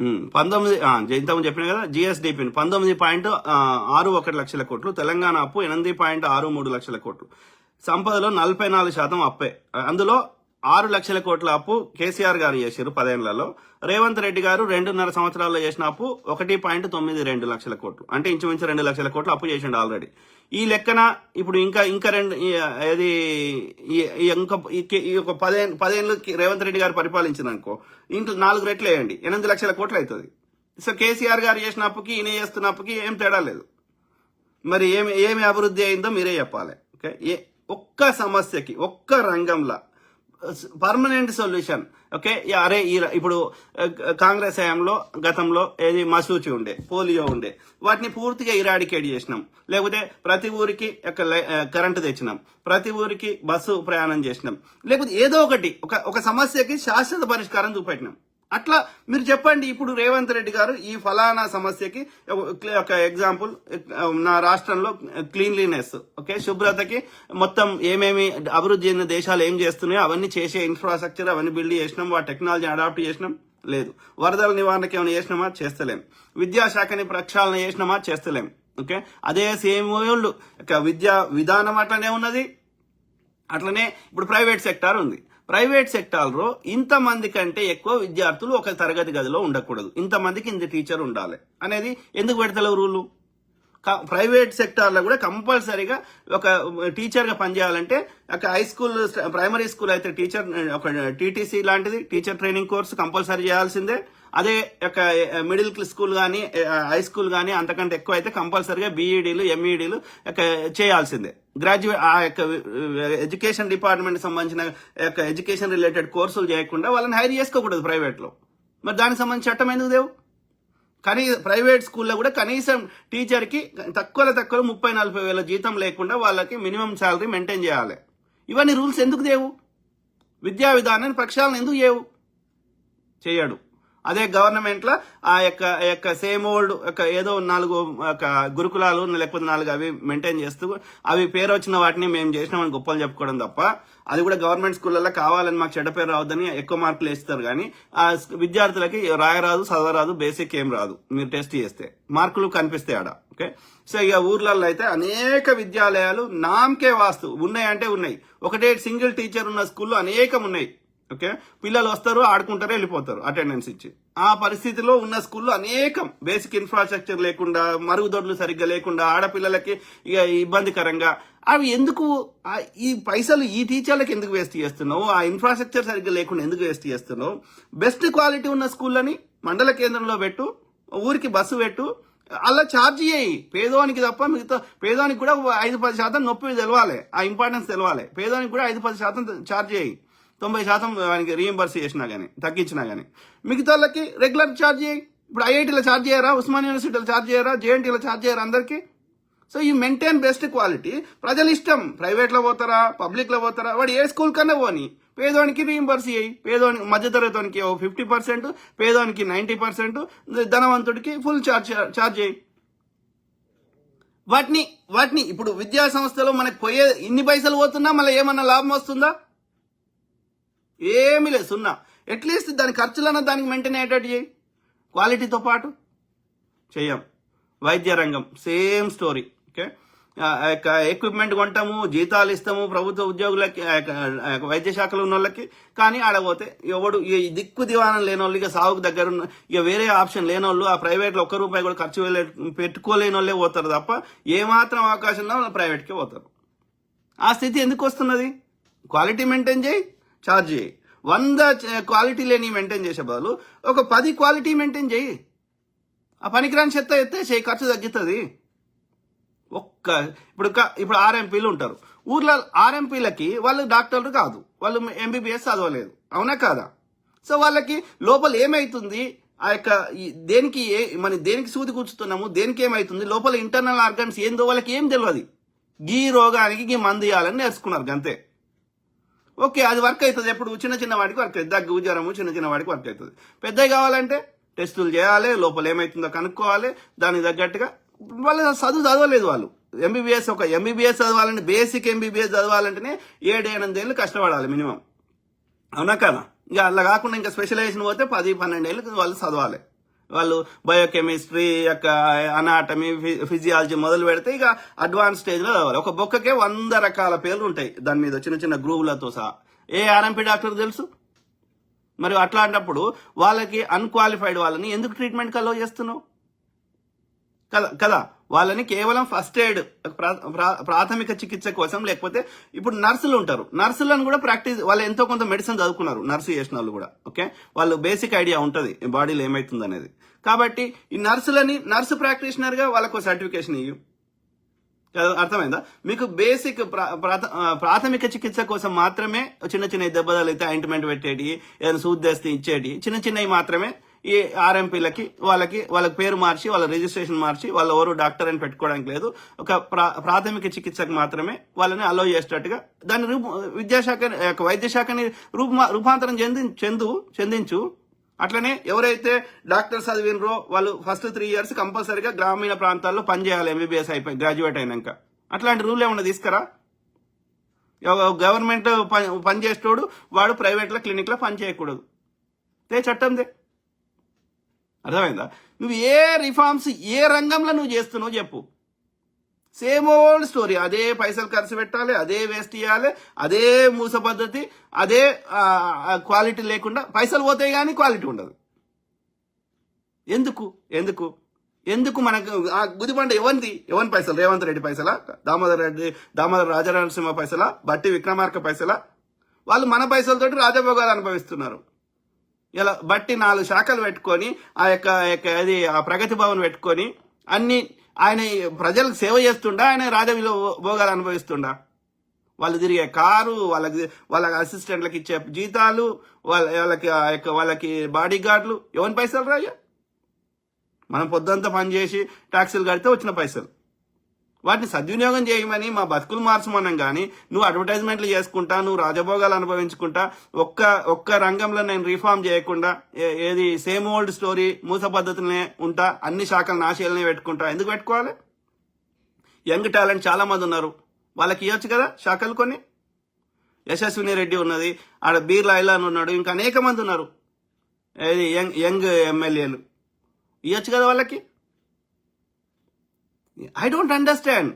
ఇంతకుముందు చెప్పిన కదా జిఎస్డిపి 19.61 లక్షల కోట్లు, తెలంగాణ అప్పు 8.63 లక్షల కోట్లు, సంపదలో 44% అప్పే. అందులో 6 లక్షల కోట్ల అప్పు కేసీఆర్ గారు చేశారు 10 ఏళ్లలో. రేవంత్ రెడ్డి గారు 2.5 సంవత్సరాల్లో చేసిన అప్పు 1.92 లక్షల కోట్లు, అంటే ఇంచుమించు 2 లక్షల కోట్లు అప్పు చేసిండు ఆల్రెడీ. ఈ లెక్కన ఇప్పుడు ఇంకా రెండు ఒక 10 ఏళ్ళు రేవంత్ రెడ్డి గారు పరిపాలించింది అనుకో, ఇంట్లో 4 రెట్లు వేయండి, 8 లక్షల కోట్లు అవుతుంది. సో కేసీఆర్ గారు చేసిన అప్పుకి ఈయన చేస్తున్న అప్పుకి ఏం తేడా లేదు. మరి ఏమి అభివృద్ధి అయిందో మీరే చెప్పాలి. ఓకే, ఒక్క సమస్యకి ఒక్క రంగంలో పర్మనెంట్ సొల్యూషన్. ఓకే, అరే ఇప్పుడు కాంగ్రెస్ హయాంలో గతంలో ఏది మసూచి ఉండే, పోలియో ఉండే, వాటిని పూర్తిగా ఇరాడికేట్ చేసినాం. లేకపోతే ప్రతి ఊరికి కరెంటు తెచ్చినాం, ప్రతి ఊరికి బస్సు ప్రయాణం చేసినాం, లేకపోతే ఏదో ఒకటి ఒక సమస్యకి శాశ్వత పరిష్కారం చూపెట్టినాం. అట్లా మీరు చెప్పండి. ఇప్పుడు రేవంత్ రెడ్డి గారు ఈ ఫలానా సమస్యకి ఒక ఎగ్జాంపుల్, నా రాష్ట్రంలో క్లీన్లీనెస్, ఓకే, శుభ్రతకి మొత్తం ఏమేమి అభివృద్ధి చెందిన దేశాలు ఏం చేస్తున్నాయో అవన్నీ చేసే ఇన్ఫ్రాస్ట్రక్చర్ అవన్నీ బిల్డ్ చేసినాం, ఆ టెక్నాలజీ అడాప్ట్ చేసినాం, లేదు. వరదల నివారణకి ఏమైనా చేసినామా? చేస్తలేం. విద్యాశాఖని ప్రక్షాళన చేసినామా? చేస్తలేం. ఓకే, అదే సేమ్ విద్యా విధానం అట్లనే ఉన్నది. అట్లనే ఇప్పుడు ప్రైవేట్ సెక్టార్ ఉంది. ప్రైవేట్ సెక్టార్లో ఇంతమంది కంటే ఎక్కువ విద్యార్థులు ఒక తరగతి గదిలో ఉండకూడదు, ఇంతమందికి ఇంత టీచర్ ఉండాలి అనేది ఎందుకు పెడతలేవు రూలు? ప్రైవేట్ సెక్టార్లో కూడా కంపల్సరీగా ఒక టీచర్గా పనిచేయాలంటే ఒక హై స్కూల్, ప్రైమరీ స్కూల్ అయితే టీచర్ ఒక టీటీసీ లాంటిది టీచర్ ట్రైనింగ్ కోర్సు కంపల్సరీ చేయాల్సిందే. అదే ఒక మిడిల్ స్కూల్ కానీ హై స్కూల్ కానీ అంతకంటే ఎక్కువ అయితే కంపల్సరీగా బీఈడీలు ఎంఈడీలు చేయాల్సిందే. గ్రాడ్యుయేట్ ఆ యొక్క ఎడ్యుకేషన్ డిపార్ట్మెంట్ సంబంధించిన ఎడ్యుకేషన్ రిలేటెడ్ కోర్సులు చేయకుండా వాళ్ళని హైర్ చేసుకోకూడదు ప్రైవేట్లో. మరి దానికి సంబంధించి చట్టం ఎందుకు దేవు? కానీ ప్రైవేట్ స్కూల్లో కూడా కనీసం టీచర్కి తక్కువలో 30-40 వేల జీతం లేకుండా వాళ్ళకి మినిమం శాలరీ మెయింటైన్ చేయాలి. ఇవన్నీ రూల్స్ ఎందుకు దేవు? విద్యా విధానాన్ని ప్రక్షాళన ఎందుకు చేయడు? అదే గవర్నమెంట్లో ఆ యొక్క సేమ్ ఓల్డ్ ఏదో 4 గురుకులాలు లేకపోతే 4 అవి మెయింటైన్ చేస్తూ అవి పేరు వచ్చిన వాటిని మేము చేసినామని గొప్పలు చెప్పుకోవడం తప్ప, అది కూడా గవర్నమెంట్ స్కూళ్ళల్లో కావాలని మాకు చెడ్డ పేరు రావద్దని ఎక్కువ మార్కులు వేస్తారు. కానీ ఆ విద్యార్థులకి రాయరాదు, చదవరాదు, బేసిక్ ఏం రాదు. మీరు టెస్ట్ చేస్తే మార్కులు కనిపిస్తాయి ఆడ. ఓకే, సో ఇక ఊర్లలో అయితే అనేక విద్యాలయాలు నామకే వాస్తు ఉన్నాయంటే ఉన్నాయి. ఒకటే సింగిల్ టీచర్ ఉన్న స్కూల్లో అనేకం ఉన్నాయి. ఓకే, పిల్లలు వస్తారు, ఆడుకుంటారు, వెళ్ళిపోతారు అటెండెన్స్ ఇచ్చి. ఆ పరిస్థితిలో ఉన్న స్కూల్లో అనేకం బేసిక్ ఇన్ఫ్రాస్ట్రక్చర్ లేకుండా, మరుగుదొడ్లు సరిగ్గా లేకుండా, ఆడపిల్లలకి ఇక ఇబ్బందికరంగా, అవి ఎందుకు ఈ పైసలు ఈ టీచర్లకు ఎందుకు వేస్ట్ చేస్తున్నావు? ఆ ఇన్ఫ్రాస్ట్రక్చర్ సరిగ్గా లేకుండా ఎందుకు వేస్ట్ చేస్తున్నావు? బెస్ట్ క్వాలిటీ ఉన్న స్కూళ్ళని మండల కేంద్రంలో పెట్టు, ఊరికి బస్సు పెట్టు, అలా ఛార్జ్ చేయి. పేదవానికి తప్ప మిగతా పేదవానికి కూడా 5-10% నొప్పి తెలవాలి, ఆ ఇంపార్టెన్స్ తెలవాలి. పేదవానికి కూడా 5-10% ఛార్జ్ చేయి. 90% వానికి రీఎంబర్స్ చేసినా కానీ తగ్గించినా కానీ. మిగతా వాళ్ళకి రెగ్యులర్ ఛార్జ్ చేయి. ఇప్పుడు ఐఐటీలో ఛార్జ్ చేయరా? ఉస్మాన్ యూనివర్సిటీలో ఛార్జ్ చేయరా? జేఎన్టీలో ఛార్జ్ చేయరా అందరికీ? సో ఈ మెయింటైన్ బెస్ట్ క్వాలిటీ. ప్రజల ఇష్టం, ప్రైవేట్లో పోతారా పబ్లిక్లో పోతారా, వాడు ఏ స్కూల్ కన్నా పోని, పేదవానికి రీఎంబర్స్ చేయి. పేదవానికి మధ్యతరగతికి 50%, పేదవానికి 90%, ధనవంతుడికి ఫుల్ ఛార్జ్ చేయి. వాటిని ఇప్పుడు విద్యా సంస్థలో మనకు పోయే ఇన్ని పైసలు పోతున్నా మళ్ళీ ఏమన్నా లాభం వస్తుందా? ఏమీ లేదు, సున్నా. అట్లీస్ట్ దాని ఖర్చులన్నా దానికి మెయింటైన్ అయ్యేటట్టు చేయి. క్వాలిటీతో పాటు చెయ్యం. వైద్య రంగం సేమ్ స్టోరీ. ఓకే, ఎక్విప్మెంట్ కొంటాము, జీతాలు ఇస్తాము ప్రభుత్వ ఉద్యోగులకి, వైద్య శాఖలో ఉన్న వాళ్ళకి. కానీ ఆడపోతే ఎవడు దిక్కు దివానం లేని వాళ్ళు, ఇక సాగుకు దగ్గర ఉన్న, ఇక వేరే ఆప్షన్ లేని వాళ్ళు, ఆ ప్రైవేట్లో ₹1 కూడా ఖర్చు పెట్టుకోలేని వాళ్ళే పోతారు తప్ప, ఏమాత్రం అవకాశం ఉన్నా వాళ్ళు ప్రైవేట్కే పోతారు. ఆ స్థితి ఎందుకు వస్తున్నది? క్వాలిటీ మెయింటైన్ చేయి, ఛార్జ్ చేయి. 100 క్వాలిటీ లేని మెయింటైన్ చేసే బదులు ఒక 10 క్వాలిటీ మెయింటైన్ చేయి. ఆ పనికిరాని చెత్త చేయి, ఖర్చు తగ్గుతుంది. ఇప్పుడు ఆర్ఎంపీలు ఉంటారు ఊర్లో. ఆర్ఎంపీలకి వాళ్ళు డాక్టర్లు కాదు, వాళ్ళు ఎంబీబీఎస్ చదవలేదు, అవునా కాదా? సో వాళ్ళకి లోపల ఏమైతుంది, ఆ యొక్క దేనికి సూది కూర్చుతున్నాము, దేనికి ఏమైతుంది, లోపల ఇంటర్నల్ ఆర్గన్స్ ఏందో వాళ్ళకి ఏం తెలియదు. గీ రోగానికి గీ మందు ఇవ్వాలని నేర్చుకున్నారు అంతే. ఓకే, అది వర్క్ అవుతుంది. ఎప్పుడు చిన్న వాడికి వర్క్ అవుతుంది, దగ్గు జ్వరము చిన్న వాడికి వర్క్ అవుతుంది. పెద్దవి కావాలంటే టెస్టులు చేయాలి, లోపల ఏమవుతుందో కనుక్కోవాలి, దానికి తగ్గట్టుగా. వాళ్ళు చదవలేదు. వాళ్ళు ఎంబీబీఎస్ చదవాలంటే, బేసిక్ ఎంబీబీఎస్ చదవాలంటేనే 7-8 ఏళ్ళు కష్టపడాలి మినిమం, అవునా కదా? ఇక అలా కాకుండా ఇంకా స్పెషలైజేషన్ పోతే 10-12 ఏళ్ళు వాళ్ళు చదవాలి. వాళ్ళు బయోకెమిస్ట్రీ యొక్క అనాటమీ ఫిజియాలజీ మొదలు పెడితే ఇక అడ్వాన్స్ స్టేజ్ లో చదవాలి. ఒక బొక్కకే 100 రకాల పేర్లు ఉంటాయి దాని మీద, చిన్న చిన్న గ్రూవులతో సహా. ఏ ఆర్ఎంపీ డాక్టర్ తెలుసు? మరి అట్లాంటప్పుడు వాళ్ళకి అన్క్వాలిఫైడ్ వాళ్ళని ఎందుకు ట్రీట్మెంట్ అలో చేస్తున్నావు కదా? వాళ్ళని కేవలం ఫస్ట్ ఎయిడ్ ప్రాథమిక చికిత్స కోసం, లేకపోతే ఇప్పుడు నర్సులు ఉంటారు, నర్సులను కూడా ప్రాక్టీస్, వాళ్ళు ఎంతో కొంత మెడిసిన్ చదువుకున్నారు నర్సు చేసిన వాళ్ళు కూడా. ఓకే, వాళ్ళు బేసిక్ ఐడియా ఉంటుంది బాడీలో ఏమైతుంది అనేది. కాబట్టి ఈ నర్సులని నర్సు ప్రాక్టీషనర్ గా వాళ్ళకు సర్టిఫికేషన్ ఇవ్వు. అర్థమైందా మీకు? బేసిక్ ప్రాథమిక చికిత్స కోసం మాత్రమే చిన్న చిన్న దెబ్బలు అయితే ఆయింట్మెంట్ పెట్టేటి, ఏదైనా సూద్దేస్తే ఇచ్చేటి చిన్న చిన్నవి మాత్రమే ఈ ఆర్ఎంపీలకి వాళ్ళకి పేరు మార్చి, వాళ్ళ రిజిస్ట్రేషన్ మార్చి, వాళ్ళు ఎవరు డాక్టర్ అని పెట్టుకోవడానికి లేదు. ఒక ప్రాథమిక చికిత్సకు మాత్రమే వాళ్ళని అలో చేసేటట్టుగా దాన్ని విద్యాశాఖ వైద్య శాఖని రూపాంతరం చెందించు. అట్లనే ఎవరైతే డాక్టర్ చదివినరో వాళ్ళు ఫస్ట్ 3 years కంపల్సరీగా గ్రామీణ ప్రాంతాల్లో పనిచేయాలి, ఎంబీబీఎస్ అయిపోయి గ్రాడ్యుయేట్ అయినాక. అట్లాంటి రూల్ ఏమన్నా తీసుకురా. గవర్నమెంట్ పనిచేసేటోడు వాడు ప్రైవేట్ లో క్లినిక్ లో పని చేయకూడదు, చట్టందే. అర్థమైందా? నువ్వు ఏ రిఫార్మ్స్ ఏ రంగంలో నువ్వు చేస్తున్నావు చెప్పు. సేమ్ ఓల్డ్ స్టోరీ, అదే పైసలు ఖర్చు పెట్టాలి, అదే వేస్ట్ చేయాలి, అదే మూస పద్ధతి, అదే క్వాలిటీ లేకుండా పైసలు పోతాయి కానీ క్వాలిటీ ఉండదు. ఎందుకు మనకు గుదిబండ ఎవరి పైసలు? రేవంత్ రెడ్డి పైసలా? దామోదర రాజనరసింహ పైసలా? బట్టి విక్రమార్క పైసలా? వాళ్ళు మన పైసలతోటి రాజభోగాలు అనుభవిస్తున్నారు. ఇలా బట్టి 4 శాఖలు పెట్టుకొని ఆ ప్రగతి భవన్ పెట్టుకొని అన్ని ఆయన ప్రజలకు సేవ చేస్తుండా, ఆయన భోగాలు అనుభవిస్తుండా? వాళ్ళు తిరిగే కారు, వాళ్ళ అసిస్టెంట్లకు ఇచ్చే జీతాలు, వాళ్ళకి బాడీ గార్డులు ఎవరి పైసలు రాయ్యా? మనం పొద్దుంతా పనిచేసి ట్యాక్సులు కడితే వచ్చిన పైసలు. వాటిని సద్వినియోగం చేయమని మా బతుకులు మార్చమన్నాం కానీ నువ్వు అడ్వర్టైజ్మెంట్లు చేసుకుంటా, నువ్వు రాజభోగాలు అనుభవించుకుంటా, ఒక్క రంగంలో నేను రిఫార్మ్ చేయకుండా ఏది సేమ్ ఓల్డ్ స్టోరీ మూస పద్ధతినే ఉంటా, అన్ని శాఖలు నాశీలనే పెట్టుకుంటా. ఎందుకు పెట్టుకోవాలి? యంగ్ టాలెంట్ చాలా మంది ఉన్నారు, వాళ్ళకి ఇవ్వచ్చు కదా శాఖలు కొన్ని. యశస్విని రెడ్డి ఉన్నది, ఆడ బీర్లా ఐలాన్ ఉన్నాడు, ఇంకా అనేక మంది ఉన్నారు ఏది యంగ్ ఎమ్మెల్యేలు, ఇవ్వచ్చు కదా వాళ్ళకి. I don't understand.